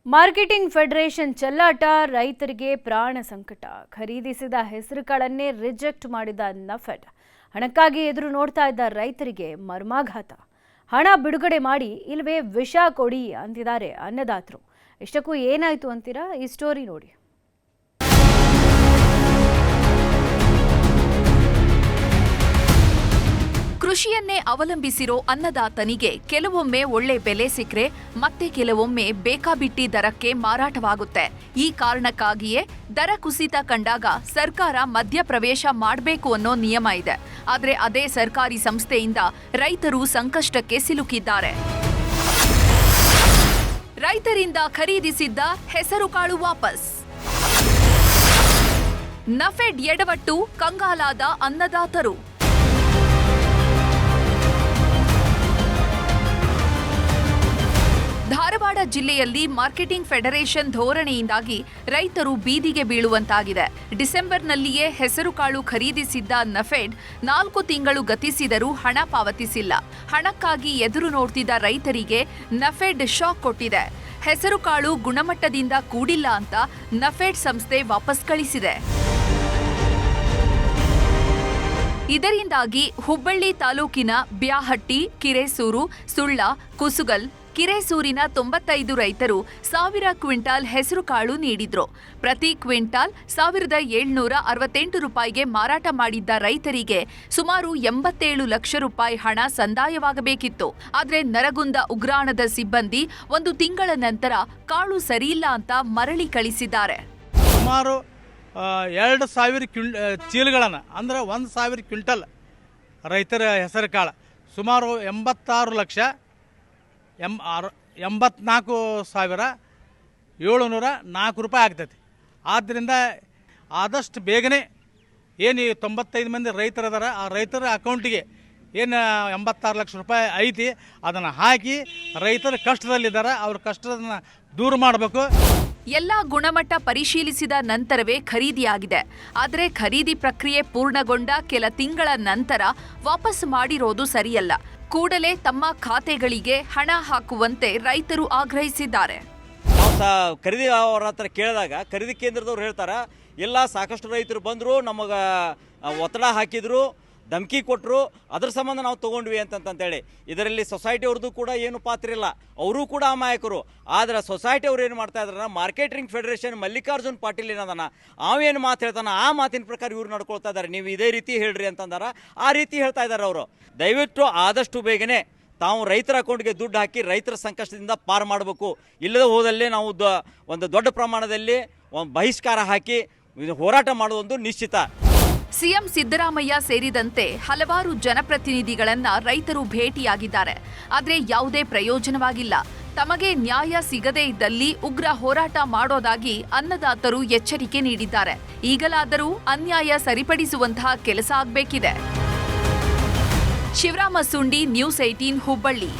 Marketing federation ಚೆಲ್ಲಾಟ, ರೈತರಿಗೆ ಪ್ರಾಣ ಸಂಕಟ. ಖರೀದಿಸಿದ ಹೆಸರುಕಾಳನ್ನೇ ರಿಜೆಕ್ಟ್ ಮಾಡಿದ ನಫೆಡ್. ಹಣಕ್ಕಾಗಿ ಎದುರು ನೋಡ್ತಾ ಇದ್ದ ರೈತರಿಗೆ ಮರ್ಮಾಘಾತ. ಹಣ ಬಿಡುಗಡೆ ಮಾಡಿ ಇಲ್ವೇ ವಿಷ ಕೊಡಿ ಅಂತಿದ್ದಾರೆ ಅನ್ನದಾತರು. ಇಷ್ಟಕ್ಕೂ ಏನಾಯ್ತು ಅಂತೀರಾ? ಈ ಸ್ಟೋರಿ ನೋಡಿ. ಕೃಷಿಯನ್ನೇ ಅವಲಂಬಿಸಿರೋ ಅನ್ನದಾತನಿಗೆ ಕೆಲವೊಮ್ಮೆ ಒಳ್ಳೆ ಬೆಲೆ ಸಿಕ್ಕರೆ ಮತ್ತೆ ಕೆಲವೊಮ್ಮೆ ಬೇಕಾಬಿಟ್ಟಿ ದರಕ್ಕೆ ಮಾರಾಟವಾಗುತ್ತೆ. ಈ ಕಾರಣಕ್ಕಾಗಿಯೇ ದರ ಕುಸಿತ ಕಂಡಾಗ ಸರ್ಕಾರ ಮಧ್ಯಪ್ರವೇಶ ಮಾಡಬೇಕು ಅನ್ನೋ ನಿಯಮ ಇದೆ. ಆದರೆ ಅದೇ ಸರ್ಕಾರಿ ಸಂಸ್ಥೆಯಿಂದ ರೈತರು ಸಂಕಷ್ಟಕ್ಕೆ ಸಿಲುಕಿದ್ದಾರೆ. ರೈತರಿಂದ ಖರೀದಿಸಿದ್ದ ಹೆಸರುಕಾಳು ವಾಪಸ್. ನಫೆಡ್ ಎಡವಟ್ಟು, ಕಂಗಾಲಾದ ಅನ್ನದಾತರು. ಧಾರವಾಡ ಜಿಲ್ಲೆಯಲ್ಲಿ ಮಾರ್ಕೆಟಿಂಗ್ ಫೆಡರೇಷನ್ ಧೋರಣೆಯಿಂದಾಗಿ ರೈತರು ಬೀದಿಗೆ ಬೀಳುವಂತಾಗಿದೆ. ಡಿಸೆಂಬರ್ನಲ್ಲಿಯೇ ಹೆಸರುಕಾಳು ಖರೀದಿಸಿದ್ದ ನಫೆಡ್ 4 ತಿಂಗಳು ಗತಿಸಿದರೂ ಹಣ ಪಾವತಿಸಿಲ್ಲ. ಹಣಕ್ಕಾಗಿ ಎದುರು ನೋಡ್ತಿದ್ದ ರೈತರಿಗೆ ನಫೆಡ್ ಶಾಕ್ ಕೊಟ್ಟಿದೆ. ಹೆಸರುಕಾಳು ಗುಣಮಟ್ಟದಿಂದ ಕೂಡಿಲ್ಲ ಅಂತ ನಫೆಡ್ ಸಂಸ್ಥೆ ವಾಪಸ್ ಕಳಿಸಿದೆ. ಇದರಿಂದಾಗಿ ಹುಬ್ಬಳ್ಳಿ ತಾಲೂಕಿನ ಬ್ಯಾಹಟ್ಟಿ, ಕಿರೇಸೂರು, ಸುಳ್ಳ, ಕುಸುಗಲ್, ಕಿರೇಸೂರಿನ 95 ರೈತರು 1000 ಕ್ವಿಂಟಾಲ್ ಹೆಸರುಕಾಳು ನೀಡಿದ್ರು. ಪ್ರತಿ ಕ್ವಿಂಟಾಲ್ 1768 ರೂಪಾಯಿಗೆ ಮಾರಾಟ ಮಾಡಿದ್ದ ರೈತರಿಗೆ ಸುಮಾರು 87 ಲಕ್ಷ ರೂಪಾಯಿ ಹಣ ಸಂದಾಯವಾಗಬೇಕಿತ್ತು. ಆದರೆ ನರಗುಂದ ಉಗ್ರಾಣದ ಸಿಬ್ಬಂದಿ 1 ತಿಂಗಳ ನಂತರ ಕಾಳು ಸರಿಯಿಲ್ಲ ಅಂತ ಮರಳಿ ಕಳಿಸಿದ್ದಾರೆ. ಸುಮಾರು 2000 ಚೀಲಗಳನ್ನು ಅಂದರೆ 1000 ಕ್ವಿಂಟಲ್ ರೈತರ ಹೆಸರುಕಾಳು ಸುಮಾರು 84,704 ರೂಪಾಯಿ ಆಗ್ತೈತಿ. ಆದ್ದರಿಂದ ಆದಷ್ಟು ಬೇಗನೆ ಏನು 95 ಮಂದಿ ರೈತರದಾರ, ಆ ರೈತರ ಅಕೌಂಟಿಗೆ ಏನು 86 ಲಕ್ಷ ರೂಪಾಯಿ ಐತಿ ಅದನ್ನು ಹಾಕಿ ರೈತರ ಕಷ್ಟದಲ್ಲಿದ್ದಾರೆ, ಅವ್ರ ಕಷ್ಟದನ್ನು ದೂರ ಮಾಡಬೇಕು. ಎಲ್ಲ ಗುಣಮಟ್ಟ ಪರಿಶೀಲಿಸಿದ ನಂತರವೇ ಖರೀದಿಯಾಗಿದೆ. ಆದರೆ ಖರೀದಿ ಪ್ರಕ್ರಿಯೆ ಪೂರ್ಣಗೊಂಡ ಕೆಲ ತಿಂಗಳ ನಂತರ ವಾಪಸ್ ಮಾಡಿರೋದು ಸರಿಯಲ್ಲ. ಕೂಡಲೇ ತಮ್ಮ ಖಾತೆಗಳಿಗೆ ಹಣ ಹಾಕುವಂತೆ ರೈತರು ಆಗ್ರಹಿಸಿದ್ದಾರೆ. ನಾವು ಖರೀದಿ ಅವರ ಹತ್ರ ಕೇಳಿದಾಗ ಖರೀದಿ ಕೇಂದ್ರದವ್ರು ಹೇಳ್ತಾರೆ, ಎಲ್ಲ ಸಾಕಷ್ಟು ರೈತರು ಬಂದರು, ನಮಗೆ ಒತ್ತಡ ಹಾಕಿದ್ರು, ಧಮಕಿ ಕೊಟ್ಟರು, ಅದ್ರ ಸಂಬಂಧ ನಾವು ತೊಗೊಂಡ್ವಿ ಅಂತಂತೇಳಿ. ಇದರಲ್ಲಿ ಸೊಸೈಟಿಯವ್ರದ್ದು ಕೂಡ ಏನು ಪಾತ್ರ ಇಲ್ಲ, ಅವರು ಕೂಡ ಅಮಾಯಕರು. ಆದರೆ ಸೊಸೈಟಿ ಅವ್ರು ಏನು ಮಾಡ್ತಾ ಇದಾರೆ, ಮಾರ್ಕೆಟಿಂಗ್ ಫೆಡರೇಷನ್ ಮಲ್ಲಿಕಾರ್ಜುನ್ ಪಾಟೀಲ್ ಏನದಾನ ಅವೇನು ಮಾತು ಹೇಳ್ತಾನೆ ಆ ಮಾತಿನ ಪ್ರಕಾರ ಇವ್ರು ನಡ್ಕೊಳ್ತಾ ಇದ್ದಾರೆ. ನೀವು ಇದೇ ರೀತಿ ಹೇಳ್ರಿ ಅಂತಂದಾರ, ಆ ರೀತಿ ಹೇಳ್ತಾ ಇದ್ದಾರೆ ಅವರು. ದಯವಿಟ್ಟು ಆದಷ್ಟು ಬೇಗನೆ ತಾವು ರೈತರ ಅಕೌಂಟ್ಗೆ ದುಡ್ಡು ಹಾಕಿ ರೈತರ ಸಂಕಷ್ಟದಿಂದ ಪಾರು ಮಾಡಬೇಕು. ಇಲ್ಲದೆ ಹೋದಲ್ಲಿ ನಾವು ಒಂದು ದೊಡ್ಡ ಪ್ರಮಾಣದಲ್ಲಿ ಬಹಿಷ್ಕಾರ ಹಾಕಿ ಹೋರಾಟ ಮಾಡುವುದು ನಿಶ್ಚಿತ. ಸಿಎಂ ಸಿದ್ದರಾಮಯ್ಯ ಸೇರಿದಂತೆ ಹಲವಾರು ಜನಪ್ರತಿನಿಧಿಗಳನ್ನ ರೈತರು ಭೇಟಿಯಾಗಿದ್ದಾರೆ. ಆದರೆ ಯಾವುದೇ ಪ್ರಯೋಜನವಾಗಿಲ್ಲ. ತಮಗೆ ನ್ಯಾಯ ಸಿಗದೇ ಇದ್ದಲ್ಲಿ ಉಗ್ರ ಹೋರಾಟ ಮಾಡೋದಾಗಿ ಅನ್ನದಾತರು ಎಚ್ಚರಿಕೆ ನೀಡಿದ್ದಾರೆ. ಈಗಲಾದರೂ ಅನ್ಯಾಯ ಸರಿಪಡಿಸುವಂತಹ ಕೆಲಸ ಆಗಬೇಕಿದೆ. ಶಿವರಾಮ ಸುಂಡಿ, ನ್ಯೂಸ್ 18 ಹುಬ್ಬಳ್ಳಿ.